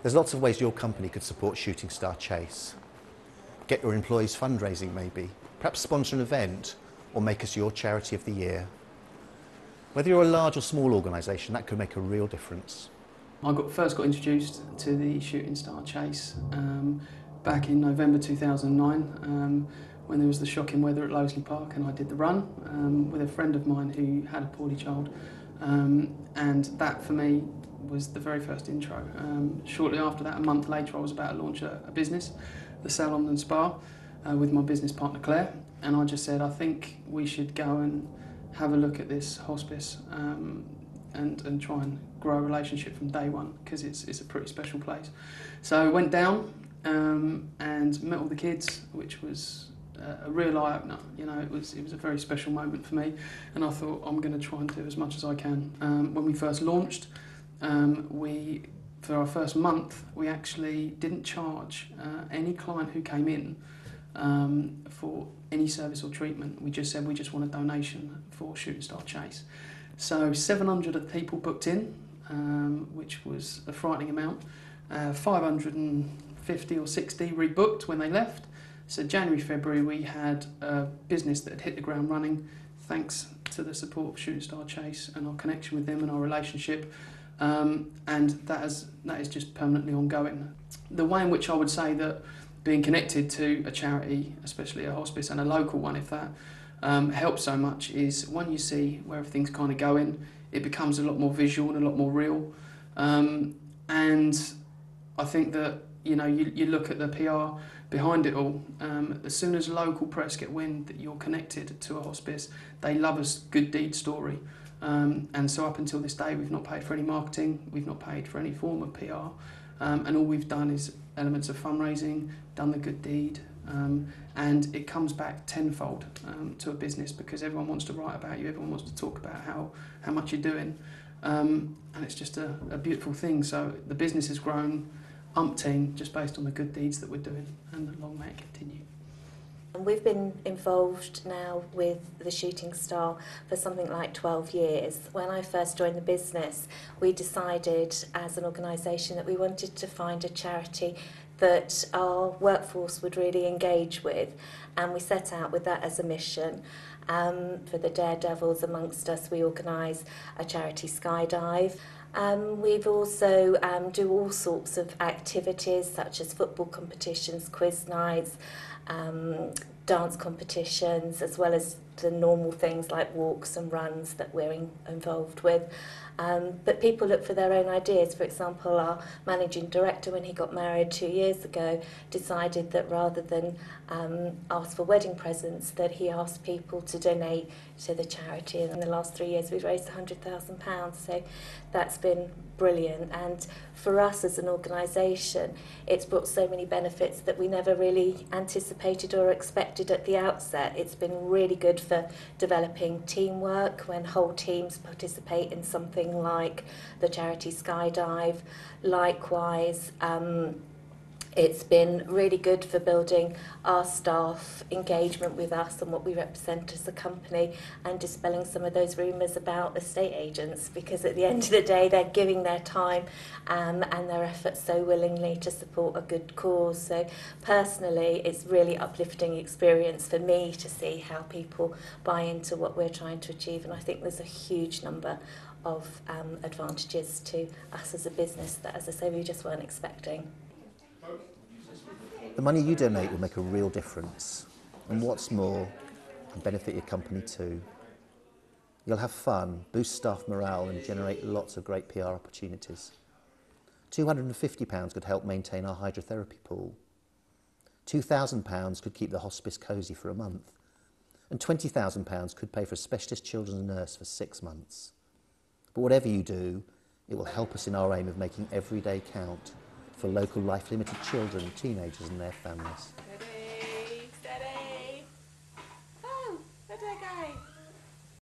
There's lots of ways your company could support Shooting Star Chase. Get your employees fundraising maybe, perhaps sponsor an event or make us your charity of the year. Whether you're a large or small organisation, that could make a real difference. I first got introduced to the Shooting Star Chase back in November 2009 when there was the shocking weather at Loseley Park, and I did the run with a friend of mine who had a poorly child, and that for me was the very first intro. Shortly after that, a month later, I was about to launch a business, the Salon and Spa, with my business partner Claire, and I just said, I think we should go and have a look at this hospice and try and grow a relationship from day one, because it's a pretty special place. So I went down and met all the kids, which was a real eye-opener. You know, it was a very special moment for me, and I thought I'm going to try and do as much as I can. When we first launched, for our first month, we actually didn't charge any client who came in for any service or treatment. We just said we just want a donation for Shooting Star Chase. So 700 people booked in, which was a frightening amount. 550 or 60 rebooked when they left. So January, February, we had a business that had hit the ground running thanks to the support of Shooting Star Chase and our connection with them and our relationship. And that is just permanently ongoing. The way in which I would say that being connected to a charity, especially a hospice and a local one, if that helps so much, is when you see where everything's kind of going, it becomes a lot more visual and a lot more real. And I think that, you know, you look at the PR behind it all. As soon as local press get wind that you're connected to a hospice, they love a good deed story. And so up until this day, we've not paid for any marketing, we've not paid for any form of PR, and all we've done is elements of fundraising, done the good deed, and it comes back tenfold to a business, because everyone wants to write about you, everyone wants to talk about how much you're doing, and it's just a beautiful thing. So the business has grown umpteen just based on the good deeds that we're doing, and long may it continue. We've been involved now with the Shooting Star for something like 12 years. When I first joined the business, we decided as an organisation that we wanted to find a charity that our workforce would really engage with, and we set out with that as a mission. For the daredevils amongst us, we organise a charity skydive. We've also do all sorts of activities such as football competitions, quiz nights, dance competitions, as well as the normal things like walks and runs that we're involved with. But people look for their own ideas. For example, our managing director, when he got married 2 years ago, decided that rather than ask for wedding presents, that he asked people to donate to the charity. And in the last 3 years, we've raised £100,000. So that's been brilliant. And for us as an organisation, it's brought so many benefits that we never really anticipated or expected at the outset. It's been really good for developing teamwork when whole teams participate in something like the charity skydive. Likewise, it's been really good for building our staff engagement with us and what we represent as a company, and dispelling some of those rumours about estate agents, because at the end of the day they're giving their time and their efforts so willingly to support a good cause. So personally, it's really uplifting experience for me to see how people buy into what we're trying to achieve, and I think there's a huge number of advantages to us as a business that, as I say, we just weren't expecting. The money you donate will make a real difference, and what's more, can benefit your company too. You'll have fun, boost staff morale and generate lots of great PR opportunities. £250 could help maintain our hydrotherapy pool. £2,000 could keep the hospice cosy for a month, and £20,000 could pay for a specialist children's nurse for 6 months. But whatever you do, it will help us in our aim of making every day count for local life-limited children, teenagers and their families.